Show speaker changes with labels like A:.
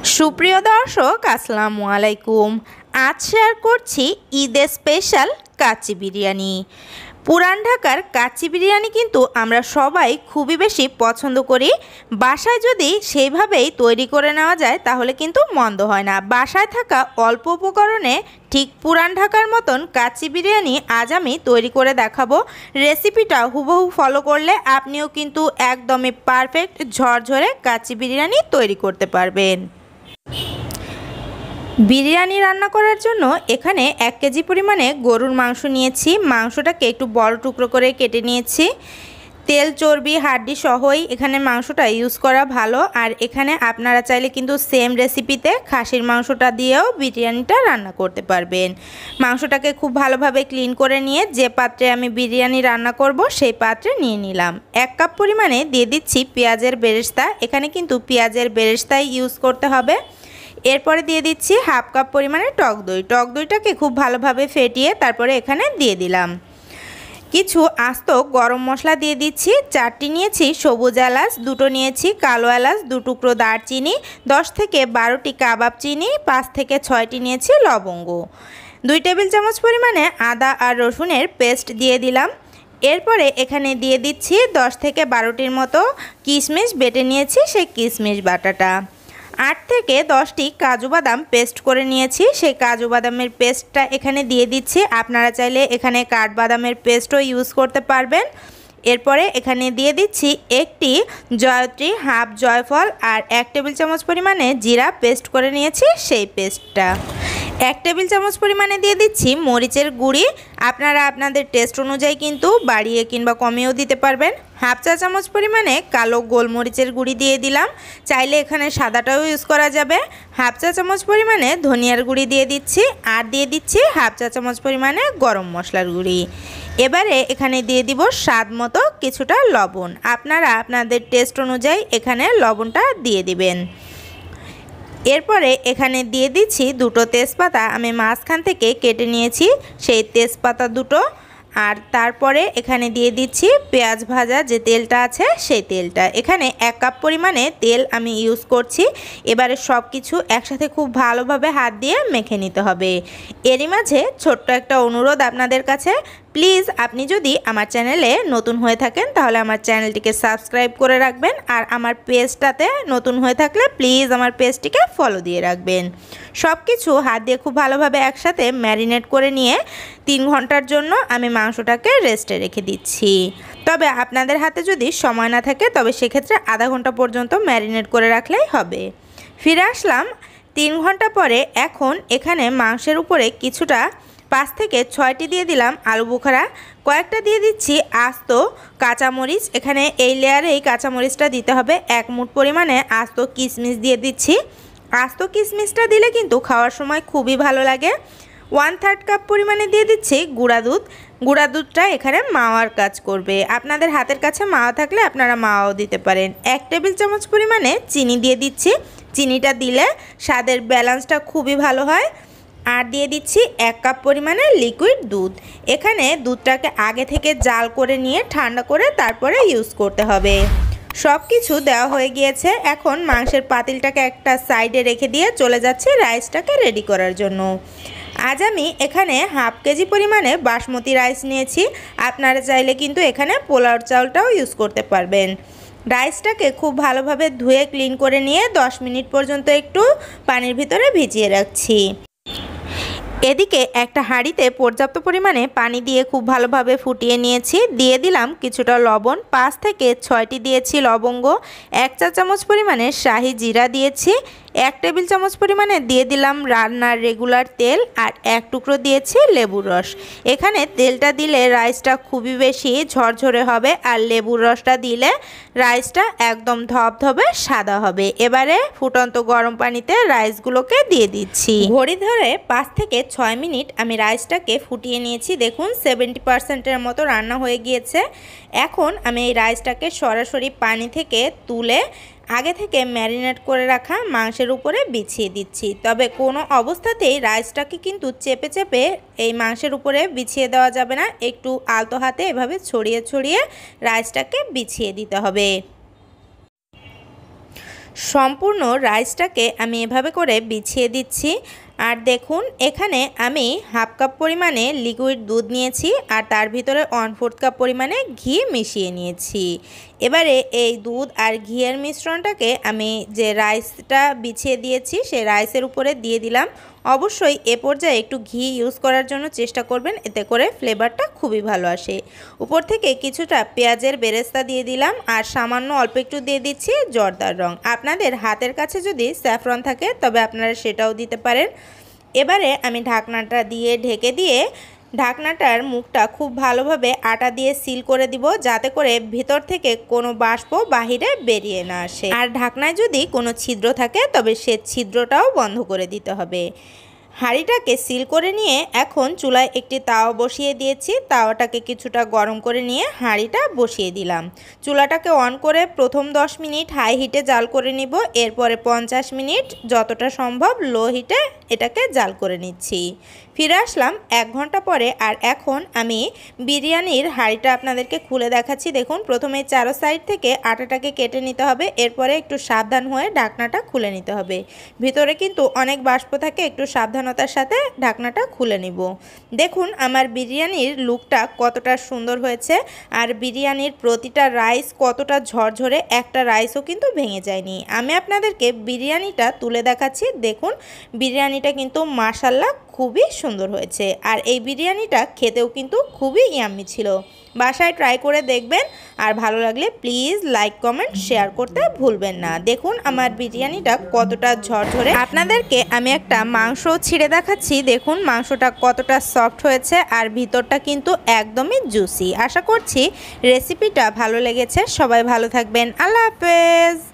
A: সুপ্রিয় দর্শক আসসালামু আলাইকুম। আজ শেয়ার করছি ঈদের স্পেশাল কাচ্চি বিরিয়ানি। পুরান ঢাকার কাচ্চি বিরিয়ানি কিন্তু আমরা সবাই খুবই বেশি পছন্দ করি। বাসায় যদি সেইভাবেই তৈরি করে নেওয়া যায় তাহলে কিন্তু মন্দ হয় না। বাসায় থাকা অল্প উপকরণে ঠিক পুরান ঢাকার মতন কাচ্চি বিরিয়ানি আজ আমি তৈরি করে দেখাবো। রেসিপিটা হুবহু ফলো করলে আপনিও কিন্তু একদমই পারফেক্ট ঝরঝরে কাচ্চি বিরিয়ানি তৈরি করতে পারবেন। বিরিয়ানি রান্না করার জন্য এখানে 1 কেজি পরিমাণে গরুর মাংস নিয়েছি। মাংসটাকে একটু বড় টুকরো করে কেটে নিয়েছি। তেল চর্বি হাড্ডি সহই এখানে মাংসটা ইউজ করা ভালো। আর এখানে আপনারা চাইলে কিন্তু সেম রেসিপিতে খাসির মাংসটা দিয়েও বিরিয়ানিটা রান্না করতে পারবেন। মাংসটাকে খুব ভালোভাবে ক্লিন করে নিয়ে যে পাত্রে আমি বিরিয়ানি রান্না করব সেই পাত্রে নিয়ে নিলাম। 1 কাপ পরিমাণে দিয়ে দিচ্ছি পেঁয়াজের বেরেস্তা। এখানে কিন্তু পেঁয়াজের বেরেস্তাই ইউজ করতে হবে। এরপরে দিয়ে দিচ্ছি 1/2 কাপ পরিমাণে টক দই। টক দইটাকে খুব ভালোভাবে ফেটিয়ে তারপরে এখানে দিয়ে দিলাম কিছু আস্ত গরম মশলা দিয়ে দিচ্ছি। 4টি নিয়েছি সবুজ এলাচ, 2টো নিয়েছি কালো এলাচ, 2 টুকরো দারচিনি, 10 থেকে 12টি কাবাব চিনি, 5 থেকে 6টি নিয়েছি লবঙ্গ, 2 টেবিল চামচ পরিমাণে আদা আর রসুনের পেস্ট দিয়ে দিলাম। এরপরে এখানে দিয়ে দিচ্ছি 10 থেকে 12টির মতো কিশমিশ বেটে নিয়েছি, সেই কিশমিশ বাটাটা। 8 থেকে 10টি কাজু বাদাম পেস্ট করে নিয়েছি, সেই কাজু বাদামের পেস্টটা এখানে দিয়ে দিচ্ছি। আপনারা চাইলে এখানে কাঠবাদামের পেস্টও ইউজ করতে পারবেন। এরপরে এখানে দিয়ে দিচ্ছি একটি জয়ত্রী, হাফ জয়ফল আর 1 টেবিল চামচ পরিমাণে জিরা পেস্ট করে নিয়েছি, সেই পেস্টটা। 1 টেবিল চামচ পরিমাণে দিয়ে দিচ্ছি মরিচের গুঁড়ি। আপনারা আপনাদের টেস্ট অনুযায়ী কিন্তু বাড়িয়ে কিংবা কমিয়েও দিতে পারবেন। হাফ চা চামচ পরিমাণে কালো গোলমরিচের গুঁড়ি দিয়ে দিলাম, চাইলে এখানে সাদাটাও ইউজ করা যাবে। হাফ চা চামচ পরিমাণে ধনিয়ার গুঁড়ি দিয়ে দিচ্ছি আর দিয়ে দিচ্ছি হাফ চা চামচ পরিমাণে গরম মশলার গুঁড়ি। এবারে এখানে দিয়ে দিব স্বাদ মতো কিছুটা লবণ। আপনারা আপনাদের টেস্ট অনুযায়ী এখানে লবণটা দিয়ে দিবেন। এরপরে এখানে দিয়ে দিচ্ছি 2টো তেজপাতা, আমি মাঝখান থেকে কেটে নিয়েছি সেই তেজপাতা 2টো। আর তারপরে এখানে দিয়ে দিচ্ছি পেঁয়াজ ভাজা যে তেলটা আছে সেই তেলটা। এখানে 1 কাপ পরিমাণে তেল আমি ইউজ করছি। এবারে সব কিছু একসাথে খুব ভালোভাবে হাত দিয়ে মেখে নিতে হবে। এরই মাঝে ছোট্ট একটা অনুরোধ আপনাদের কাছে, প্লিজ আপনি যদি আমার চ্যানেলে নতুন হয়ে থাকেন তাহলে আমার চ্যানেলটিকে সাবস্ক্রাইব করে রাখবেন। আর আমার পেজটাতে নতুন হয়ে থাকলে প্লিজ আমার পেজটিকে ফলো দিয়ে রাখবেন। সব কিছু হাত দিয়ে খুব ভালোভাবে একসাথে ম্যারিনেট করে নিয়ে 3 ঘন্টার জন্য আমি মাংসটাকে রেস্টে রেখে দিচ্ছি। তবে আপনাদের হাতে যদি সময় না থাকে তবে সেক্ষেত্রে আধা ঘন্টা পর্যন্ত ম্যারিনেট করে রাখলেই হবে। ফিরে আসলাম 3 ঘন্টা পরে। এখন এখানে মাংসের উপরে কিছুটা 5 থেকে 6টি দিয়ে দিলাম আলু বোখারা, কয়েকটা দিয়ে দিচ্ছি আস্ত কাঁচামরিচ। এখানে এই লেয়ারেই কাঁচামরিচটা দিতে হবে। 1 মুঠ পরিমাণে আস্ত কিশমিশ দিয়ে দিচ্ছি। আস্ত কিশমিশটা দিলে কিন্তু খাওয়ার সময় খুবই ভালো লাগে। 1/3 কাপ পরিমাণে দিয়ে দিচ্ছি গুঁড়া দুধ। গুঁড়া দুধটা এখানে মাওয়ার কাজ করবে। আপনাদের হাতের কাছে মাওয়া থাকলে আপনারা মাওয়াও দিতে পারেন। 1 টেবিল চামচ পরিমাণে চিনি দিয়ে দিচ্ছি। চিনিটা দিলে স্বাদের ব্যালেন্সটা খুবই ভালো হয়। আর দিয়ে দিচ্ছি 1 কাপ পরিমাণে লিকুইড দুধ। এখানে দুধটাকে আগে থেকে জাল করে নিয়ে ঠান্ডা করে তারপরে ইউজ করতে হবে। সব কিছু দেওয়া হয়ে গিয়েছে। এখন মাংসের পাতিলটাকে একটা সাইডে রেখে দিয়ে চলে যাচ্ছি রাইসটাকে রেডি করার জন্য। আজ আমি এখানে 1/2 কেজি পরিমাণে বাসমতি রাইস নিয়েছি। আপনারা চাইলে কিন্তু এখানে পোলাও চাউলটাও ইউজ করতে পারবেন। রাইসটাকে খুব ভালোভাবে ধুয়ে ক্লিন করে নিয়ে 10 মিনিট পর্যন্ত একটু পানির ভিতরে ভিজিয়ে রাখছি। এদিকে একটা হাঁড়িতে পর্যাপ্ত পরিমাণে পানি দিয়ে খুব ভালোভাবে ফুটিয়ে নিয়েছি। দিয়ে দিলাম কিছুটা লবণ, 5 থেকে 6টি দিয়েছি লবঙ্গ, 1 চা চামচ পরিমাণে শাহি জিরা দিয়েছি, 1 টেবিল চামচ পরিমাণে দিয়ে দিলাম রান্নার রেগুলার তেল আর 1 টুকরো দিয়েছি লেবুর রস। এখানে তেলটা দিলে রাইসটা খুবই বেশি ঝরঝরে হবে আর লেবুর রসটা দিলে রাইসটা একদম ধবধবে সাদা হবে। এবারে ফুটন্ত গরম পানিতে রাইসগুলোকে দিয়ে দিচ্ছি। ঘড়ি ধরে 5 থেকে 6 মিনিট আমি রাইসটাকে ফুটিয়ে নিয়েছি। দেখুন 70%-এর মতো রান্না হয়ে গিয়েছে। এখন আমি এই রাইসটাকে সরাসরি পানি থেকে তুলে আগে থেকে ম্যারিনেট করে রাখা মাংসের উপরে বিছিয়ে দিচ্ছি। তবে কোনো অবস্থাতেই রাইসটাকে কিন্তু চেপে চেপে এই মাংসের উপরে বিছিয়ে দেওয়া যাবে না। একটু আলতো হাতে এভাবে ছড়িয়ে ছড়িয়ে রাইসটাকে বিছিয়ে দিতে হবে। সম্পূর্ণ রাইসটাকে আমি এভাবে করে বিছিয়ে দিচ্ছি। আর দেখুন এখানে আমি হাফ কাপ পরিমাণে লিকুইড দুধ নিয়েছি আর তার ভিতরে 1/4 কাপ পরিমাণে ঘি মিশিয়ে নিয়েছি। এবারে এই দুধ আর ঘিয়ের মিশ্রণটাকে আমি যে রাইসটা বিছিয়ে দিয়েছি সেই রাইসের উপরে দিয়ে দিলাম। অবশ্যই এ পর্যায়ে একটু ঘি ইউজ করার জন্য চেষ্টা করবেন, এতে করে ফ্লেভারটা খুবই ভালো আসে। উপর থেকে কিছুটা পেঁয়াজের বেরেস্তা দিয়ে দিলাম আর সামান্য অল্প একটু দিয়ে দিচ্ছি জর্দার রং। আপনাদের হাতের কাছে যদি স্যাফরন থাকে তবে আপনারা সেটাও দিতে পারেন। এবারে আমি ঢাকনাটা দিয়ে ঢেকে দিয়ে ঢাকনাটার মুখটা খুব ভালোভাবে আটা দিয়ে সিল করে দিব, যাতে করে ভিতর থেকে কোনো বাষ্প বাহিরে বেরিয়ে না আসে। আর ঢাকনায় যদি কোনো ছিদ্র থাকে তবে সে ছিদ্রটাও বন্ধ করে দিতে হবে। হাঁড়িটাকে সিল করে নিয়ে এখন চুলায় একটি তাওয়া বসিয়ে দিয়েছি। তাওয়াটাকে কিছুটা গরম করে নিয়ে হাঁড়িটা বসিয়ে দিলাম। চুলাটাকে অন করে প্রথম 10 মিনিট হাই হিটে জাল করে নিব, এরপরে 50 মিনিট যতটা সম্ভব লো হিটে এটাকে জাল করে নিচ্ছি। ফিরে আসলাম 1 ঘন্টা পরে। আর এখন আমি বিরিয়ানির হাঁড়িটা আপনাদেরকে খুলে দেখাচ্ছি। দেখুন প্রথমে চারো সাইড থেকে আটাটাকে কেটে নিতে হবে, এরপরে একটু সাবধান হয়ে ঢাকনাটা খুলে নিতে হবে। ভিতরে কিন্তু অনেক বাষ্প থাকে, একটু সাবধানতার সাথে ঢাকনাটা খুলে নিব। দেখুন আমার বিরিয়ানির লুকটা কতটা সুন্দর হয়েছে আর বিরিয়ানির প্রতিটা রাইস কতটা ঝরঝরে, একটা রাইসও কিন্তু ভেঙে যায়নি। আমি আপনাদেরকে বিরিয়ানিটা তুলে দেখাচ্ছি। দেখুন বিরিয়ানিটা কিন্তু মাশাআল্লাহ খুবই সুন্দর হয়েছে আর এই বিরিয়ানিটা খেতেও কিন্তু খুবই ইয়াম্মি ছিল। বাসায় ট্রাই করে দেখবেন আর ভালো লাগলে প্লিজ লাইক কমেন্ট শেয়ার করতে ভুলবেন না। দেখুন আমার বিরিয়ানিটা কতটা ঝরঝরে। আপনাদেরকে আমি একটা মাংস ছিঁড়ে দেখাচ্ছি। দেখুন মাংসটা কতটা সফট হয়েছে আর ভিতরটা কিন্তু একদমই জুসি। আশা করছি রেসিপিটা ভালো লেগেছে। সবাই ভালো থাকবেন। আল্লাহ হাফেজ।